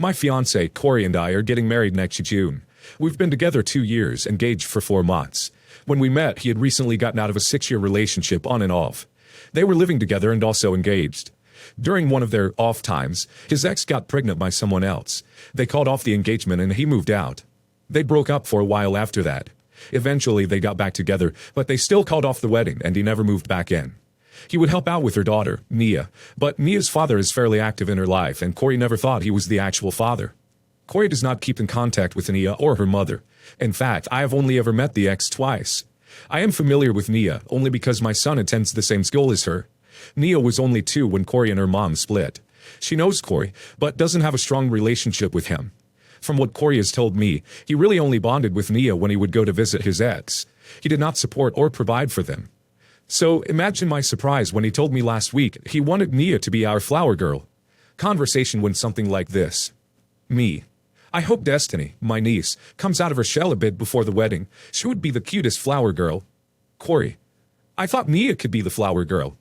My fiance, Corey, and I are getting married next June. We've been together 2 years, engaged for 4 months. When we met, he had recently gotten out of a 6-year relationship on and off. They were living together and also engaged. During one of their off times, his ex got pregnant by someone else. They called off the engagement and he moved out. They broke up for a while after that. Eventually, they got back together, but they still called off the wedding and he never moved back in. He would help out with her daughter, Nia, but Nia's father is fairly active in her life and Corey never thought he was the actual father. Corey does not keep in contact with Nia or her mother. In fact, I have only ever met the ex twice. I am familiar with Nia only because my son attends the same school as her. Nia was only 2 when Corey and her mom split. She knows Corey, but doesn't have a strong relationship with him. From what Corey has told me, he really only bonded with Nia when he would go to visit his ex. He did not support or provide for them. So imagine my surprise when he told me last week he wanted Nia to be our flower girl. Conversation went something like this. Me. I hope Destiny, my niece, comes out of her shell a bit before the wedding. She would be the cutest flower girl. Corey. I thought Nia could be the flower girl.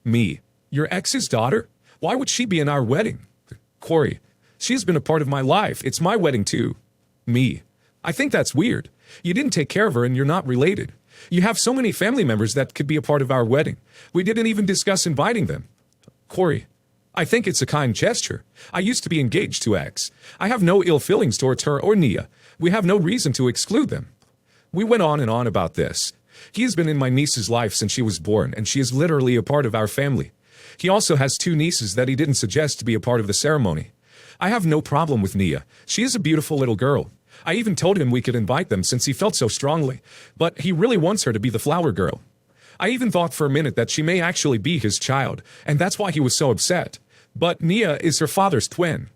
Me. Your ex's daughter? Why would she be in our wedding? Corey. She has been a part of my life. It's my wedding too. Me. I think that's weird. You didn't take care of her and you're not related. You have so many family members that could be a part of our wedding. We didn't even discuss inviting them. Corey. I think it's a kind gesture. I used to be engaged to ex. I have no ill feelings towards her or Nia. We have no reason to exclude them. We went on and on about this. He has been in my niece's life since she was born, and she is literally a part of our family. He also has 2 nieces that he didn't suggest to be a part of the ceremony. I have no problem with Nia. She is a beautiful little girl. I even told him we could invite them since he felt so strongly, but he really wants her to be the flower girl. I even thought for a minute that she may actually be his child, and that's why he was so upset. But Nia is her father's twin.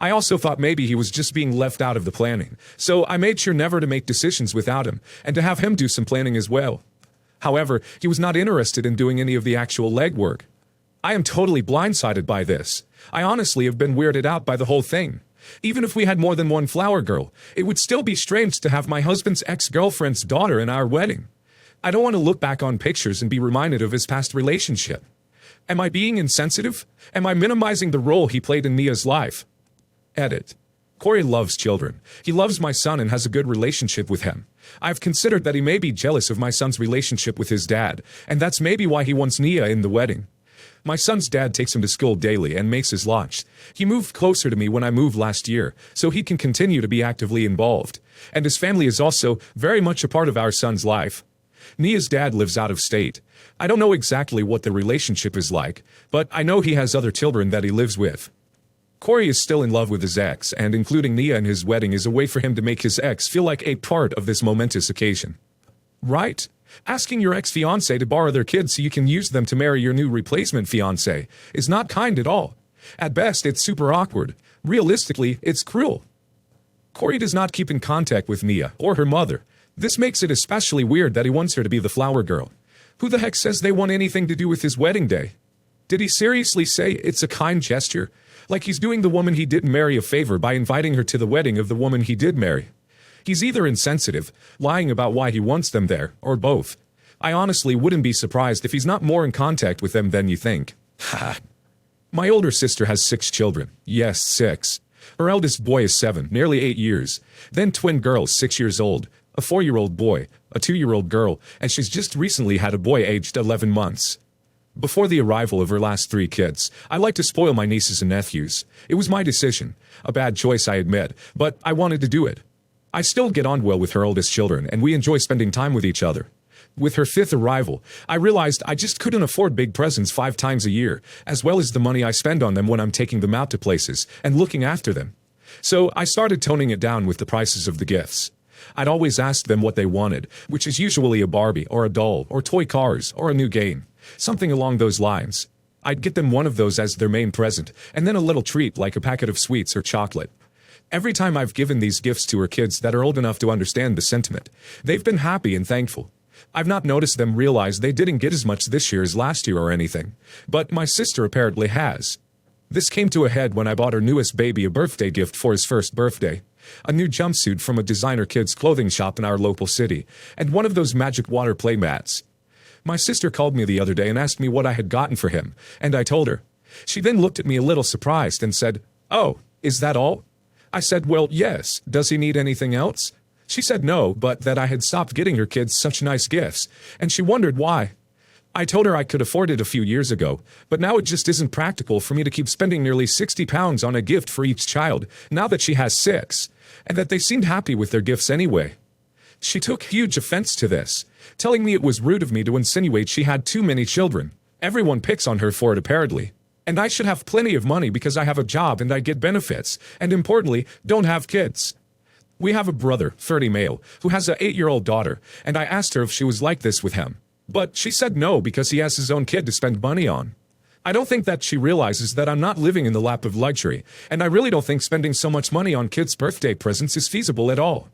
I also thought maybe he was just being left out of the planning, so I made sure never to make decisions without him, and to have him do some planning as well. However, he was not interested in doing any of the actual legwork. I am totally blindsided by this. I honestly have been weirded out by the whole thing. Even if we had more than one flower girl, it would still be strange to have my husband's ex-girlfriend's daughter in our wedding. I don't want to look back on pictures and be reminded of his past relationship. Am I being insensitive? Am I minimizing the role he played in Nia's life? Edit. Corey loves children. He loves my son and has a good relationship with him. I've considered that he may be jealous of my son's relationship with his dad, and that's maybe why he wants Nia in the wedding. My son's dad takes him to school daily and makes his lunch. He moved closer to me when I moved last year, so he can continue to be actively involved. And his family is also very much a part of our son's life. Nia's dad lives out of state. I don't know exactly what the relationship is like, but I know he has other children that he lives with. Corey is still in love with his ex, and including Nia in his wedding is a way for him to make his ex feel like a part of this momentous occasion. Right? Asking your ex-fiancé to borrow their kids so you can use them to marry your new replacement fiancé is not kind at all. At best, it's super awkward. Realistically, it's cruel. Corey does not keep in contact with Nia or her mother. This makes it especially weird that he wants her to be the flower girl. Who the heck says they want anything to do with his wedding day? Did he seriously say it's a kind gesture? Like he's doing the woman he didn't marry a favor by inviting her to the wedding of the woman he did marry. He's either insensitive, lying about why he wants them there, or both. I honestly wouldn't be surprised if he's not more in contact with them than you think. Ha. My older sister has 6 children. Yes, 6. Her eldest boy is 7, nearly 8 years. Then twin girls, 6 years old. A 4-year-old boy, a 2-year-old girl, and she's just recently had a boy aged 11 months. Before the arrival of her last 3 kids, I like to spoil my nieces and nephews. It was my decision. A bad choice, I admit, but I wanted to do it. I still get on well with her oldest children, and we enjoy spending time with each other. With her 5th arrival, I realized I just couldn't afford big presents 5 times a year, as well as the money I spend on them when I'm taking them out to places and looking after them. So I started toning it down with the prices of the gifts. I'd always ask them what they wanted, which is usually a Barbie or a doll or toy cars or a new game, something along those lines. I'd get them one of those as their main present, and then a little treat like a packet of sweets or chocolate. Every time I've given these gifts to her kids that are old enough to understand the sentiment, they've been happy and thankful. I've not noticed them realize they didn't get as much this year as last year or anything, but my sister apparently has. This came to a head when I bought her newest baby a birthday gift for his first birthday. A new jumpsuit from a designer kids clothing shop in our local city, and one of those magic water play mats. My sister called me the other day and asked me what I had gotten for him, and I told her. She then looked at me a little surprised and said, "Oh, is that all?" I said, well, yes. Does he need anything else? She said no, but that I had stopped getting her kids such nice gifts, and she wondered why. I told her I could afford it a few years ago, but now it just isn't practical for me to keep spending nearly £60 on a gift for each child, now that she has 6, and that they seemed happy with their gifts anyway. She took huge offense to this, telling me it was rude of me to insinuate she had too many children. Everyone picks on her for it apparently. And I should have plenty of money because I have a job and I get benefits, and importantly, don't have kids. We have a brother, 30 male, who has an 8-year-old daughter, and I asked her if she was like this with him. But she said no because he has his own kid to spend money on. I don't think that she realizes that I'm not living in the lap of luxury, and I really don't think spending so much money on kids' birthday presents is feasible at all.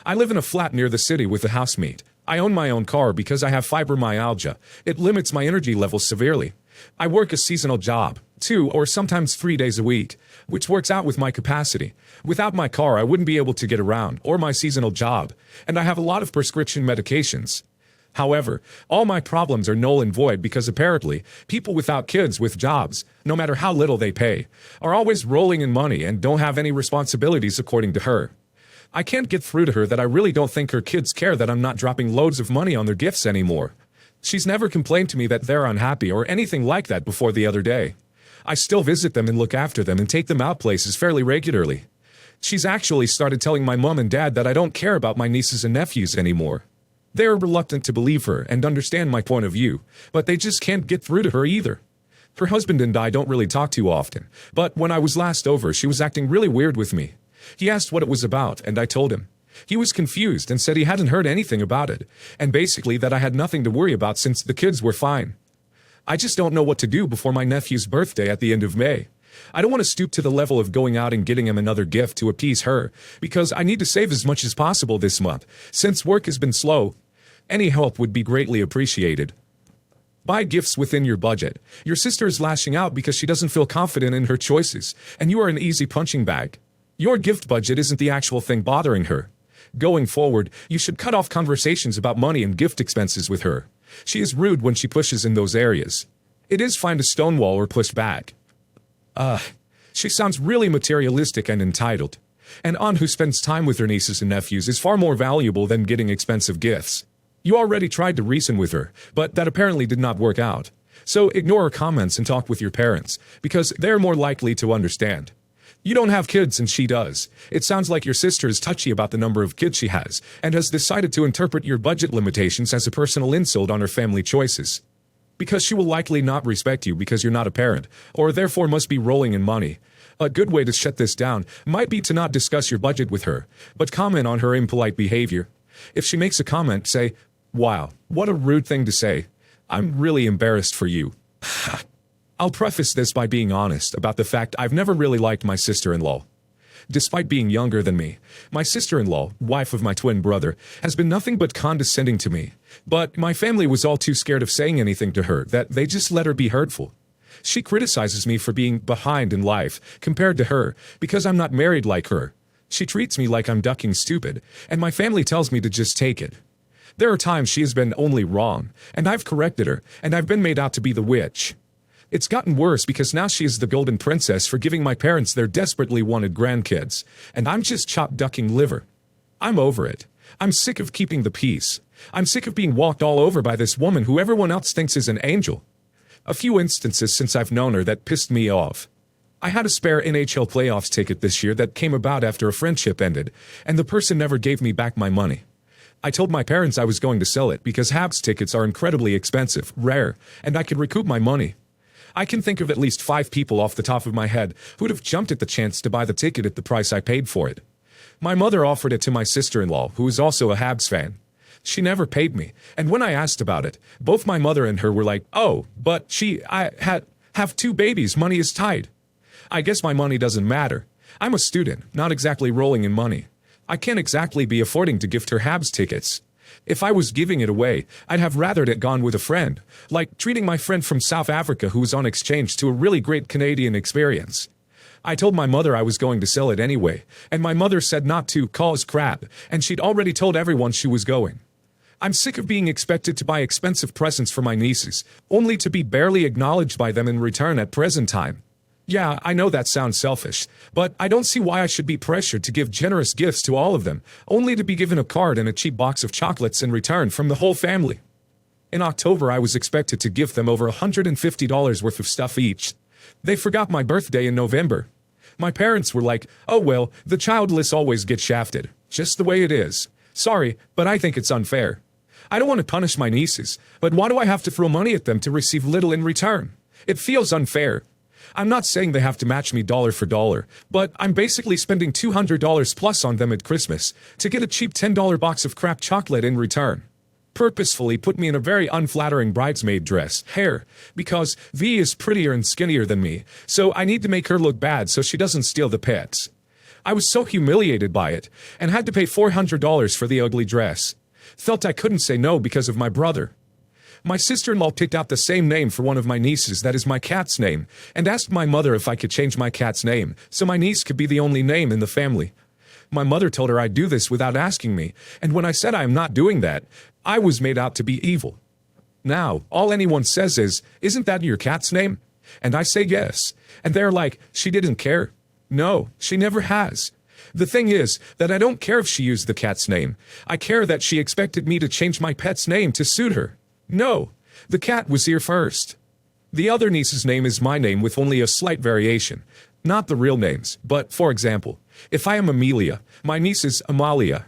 I live in a flat near the city with a housemate. I own my own car because I have fibromyalgia. It limits my energy levels severely. I work a seasonal job, 2 or sometimes 3 days a week, which works out with my capacity. Without my car, I wouldn't be able to get around, or my seasonal job, and I have a lot of prescription medications. However, all my problems are null and void because apparently, people without kids with jobs, no matter how little they pay, are always rolling in money and don't have any responsibilities according to her. I can't get through to her that I really don't think her kids care that I'm not dropping loads of money on their gifts anymore. She's never complained to me that they're unhappy or anything like that before the other day. I still visit them and look after them and take them out places fairly regularly. She's actually started telling my mom and dad that I don't care about my nieces and nephews anymore. They are reluctant to believe her and understand my point of view, but they just can't get through to her either. Her husband and I don't really talk too often, but when I was last over, she was acting really weird with me. He asked what it was about, and I told him. He was confused and said he hadn't heard anything about it, and basically that I had nothing to worry about since the kids were fine. I just don't know what to do before my nephew's birthday at the end of May. I don't want to stoop to the level of going out and getting him another gift to appease her, because I need to save as much as possible this month, since work has been slow. Any help would be greatly appreciated. Buy gifts within your budget. Your sister is lashing out because she doesn't feel confident in her choices, and you are an easy punching bag. Your gift budget isn't the actual thing bothering her. Going forward, you should cut off conversations about money and gift expenses with her. She is rude when she pushes in those areas. It is fine to stonewall or push back. She sounds really materialistic and entitled. An aunt who spends time with her nieces and nephews is far more valuable than getting expensive gifts. You already tried to reason with her, but that apparently did not work out. So ignore her comments and talk with your parents, because they're more likely to understand. You don't have kids and she does. It sounds like your sister is touchy about the number of kids she has, and has decided to interpret your budget limitations as a personal insult on her family choices. Because she will likely not respect you because you're not a parent, or therefore must be rolling in money. A good way to shut this down might be to not discuss your budget with her, but comment on her impolite behavior. If she makes a comment, say, "Wow, what a rude thing to say. I'm really embarrassed for you." I'll preface this by being honest about the fact I've never really liked my sister-in-law. Despite being younger than me, my sister-in-law, wife of my twin brother, has been nothing but condescending to me. But my family was all too scared of saying anything to her that they just let her be hurtful. She criticizes me for being behind in life compared to her because I'm not married like her. She treats me like I'm ducking stupid, and my family tells me to just take it. There are times she has been only wrong, and I've corrected her, and I've been made out to be the witch. It's gotten worse because now she is the golden princess for giving my parents their desperately wanted grandkids, and I'm just chopped ducking liver. I'm over it. I'm sick of keeping the peace. I'm sick of being walked all over by this woman who everyone else thinks is an angel. A few instances since I've known her that pissed me off. I had a spare NHL playoffs ticket this year that came about after a friendship ended, and the person never gave me back my money. I told my parents I was going to sell it because Habs tickets are incredibly expensive, rare, and I could recoup my money. I can think of at least 5 people off the top of my head who'd have jumped at the chance to buy the ticket at the price I paid for it. My mother offered it to my sister-in-law, who is also a Habs fan. She never paid me, and when I asked about it, both my mother and her were like, "Oh, but I have 2 babies, money is tight." I guess my money doesn't matter. I'm a student, not exactly rolling in money. I can't exactly be affording to gift her Habs tickets. If I was giving it away, I'd have rathered it gone with a friend, like treating my friend from South Africa who was on exchange to a really great Canadian experience. I told my mother I was going to sell it anyway, and my mother said not to cause crap, and she'd already told everyone she was going. I'm sick of being expected to buy expensive presents for my nieces, only to be barely acknowledged by them in return at present time. Yeah, I know that sounds selfish, but I don't see why I should be pressured to give generous gifts to all of them, only to be given a card and a cheap box of chocolates in return from the whole family. In October, I was expected to give them over $150 worth of stuff each. They forgot my birthday in November. My parents were like, "Oh well, the childless always get shafted. Just the way it is. Sorry, but I think it's unfair. I don't want to punish my nieces, but why do I have to throw money at them to receive little in return? It feels unfair. I'm not saying they have to match me dollar for dollar, but I'm basically spending $200 plus on them at Christmas to get a cheap $10 box of crap chocolate in return. Purposefully put me in a very unflattering bridesmaid dress, hair, because V is prettier and skinnier than me, so I need to make her look bad so she doesn't steal the pets. I was so humiliated by it, and had to pay $400 for the ugly dress. Felt I couldn't say no because of my brother. My sister-in-law picked out the same name for one of my nieces that is my cat's name, and asked my mother if I could change my cat's name, so my niece could be the only name in the family. My mother told her I'd do this without asking me, and when I said I am not doing that, I was made out to be evil. Now, all anyone says is, "Isn't that your cat's name?" And I say yes, and they're like, "She didn't care." No, she never has. The thing is that I don't care if she used the cat's name. I care that she expected me to change my pet's name to suit her. No, the cat was here first. The other niece's name is my name with only a slight variation. Not the real names, but, for example, if I am Amelia, my niece is Amalia.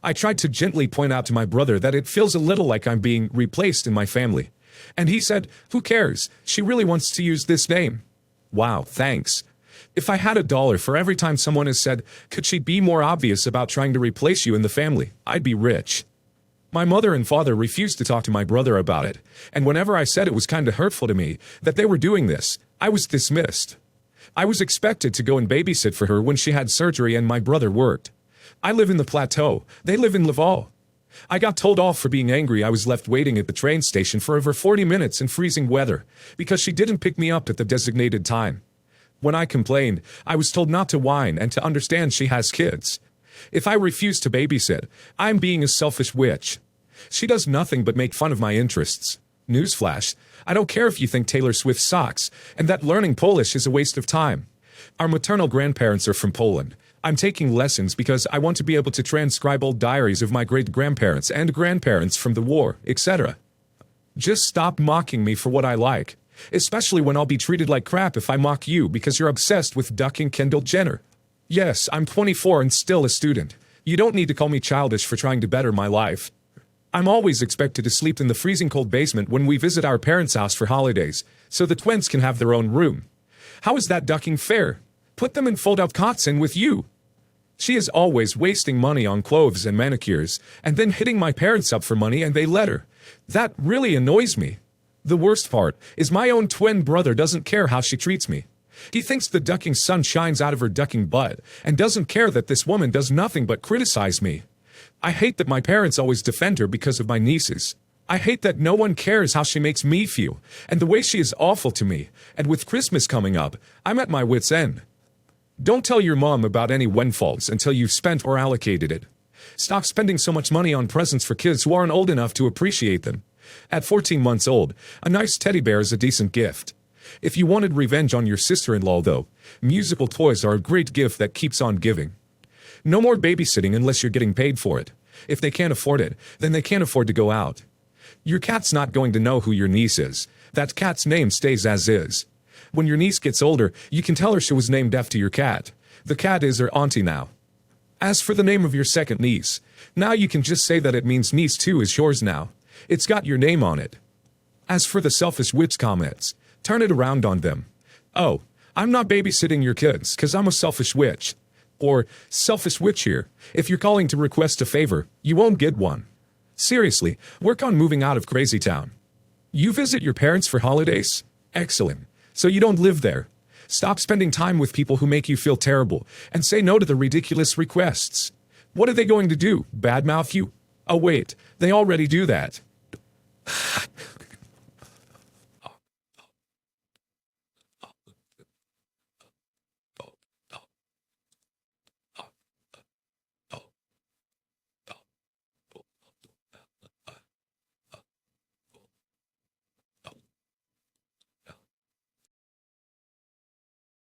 I tried to gently point out to my brother that it feels a little like I'm being replaced in my family. And he said, "Who cares? She really wants to use this name." Wow, thanks. If I had $1 for every time someone has said, "Could she be more obvious about trying to replace you in the family?" I'd be rich. My mother and father refused to talk to my brother about it, and whenever I said it was kind of hurtful to me that they were doing this, I was dismissed. I was expected to go and babysit for her when she had surgery and my brother worked. I live in the Plateau, they live in Laval. I got told off for being angry I was left waiting at the train station for over 40 minutes in freezing weather because she didn't pick me up at the designated time. When I complained, I was told not to whine and to understand she has kids. If I refuse to babysit, I'm being a selfish witch. She does nothing but make fun of my interests. Newsflash, I don't care if you think Taylor Swift sucks, and that learning Polish is a waste of time. Our maternal grandparents are from Poland. I'm taking lessons because I want to be able to transcribe old diaries of my great-grandparents and grandparents from the war, etc. Just stop mocking me for what I like, especially when I'll be treated like crap if I mock you because you're obsessed with ducking Kendall Jenner. Yes, I'm 24 and still a student. You don't need to call me childish for trying to better my life. I'm always expected to sleep in the freezing cold basement when we visit our parents' house for holidays, so the twins can have their own room. How is that ducking fair? Put them in fold-out cots in with you. She is always wasting money on clothes and manicures, and then hitting my parents up for money and they let her. That really annoys me. The worst part is my own twin brother doesn't care how she treats me. He thinks the ducking sun shines out of her ducking butt, and doesn't care that this woman does nothing but criticize me. I hate that my parents always defend her because of my nieces. I hate that no one cares how she makes me feel, and the way she is awful to me, and with Christmas coming up, I'm at my wit's end. Don't tell your mom about any windfalls until you've spent or allocated it. Stop spending so much money on presents for kids who aren't old enough to appreciate them. At 14 months old, a nice teddy bear is a decent gift. If you wanted revenge on your sister-in-law, though, musical toys are a great gift that keeps on giving. No more babysitting unless you're getting paid for it. If they can't afford it, then they can't afford to go out. Your cat's not going to know who your niece is. That cat's name stays as is. When your niece gets older, you can tell her she was named after your cat. The cat is her auntie now. As for the name of your second niece, now you can just say that it means niece 2 is yours now. It's got your name on it. As for the selfish witch comments, turn it around on them. "Oh, I'm not babysitting your kids because I'm a selfish witch." Or, "Selfish witch here. If you're calling to request a favor, you won't get one." Seriously, work on moving out of Crazy Town. You visit your parents for holidays? Excellent. So you don't live there. Stop spending time with people who make you feel terrible, and say no to the ridiculous requests. What are they going to do? Badmouth you? Oh wait, they already do that.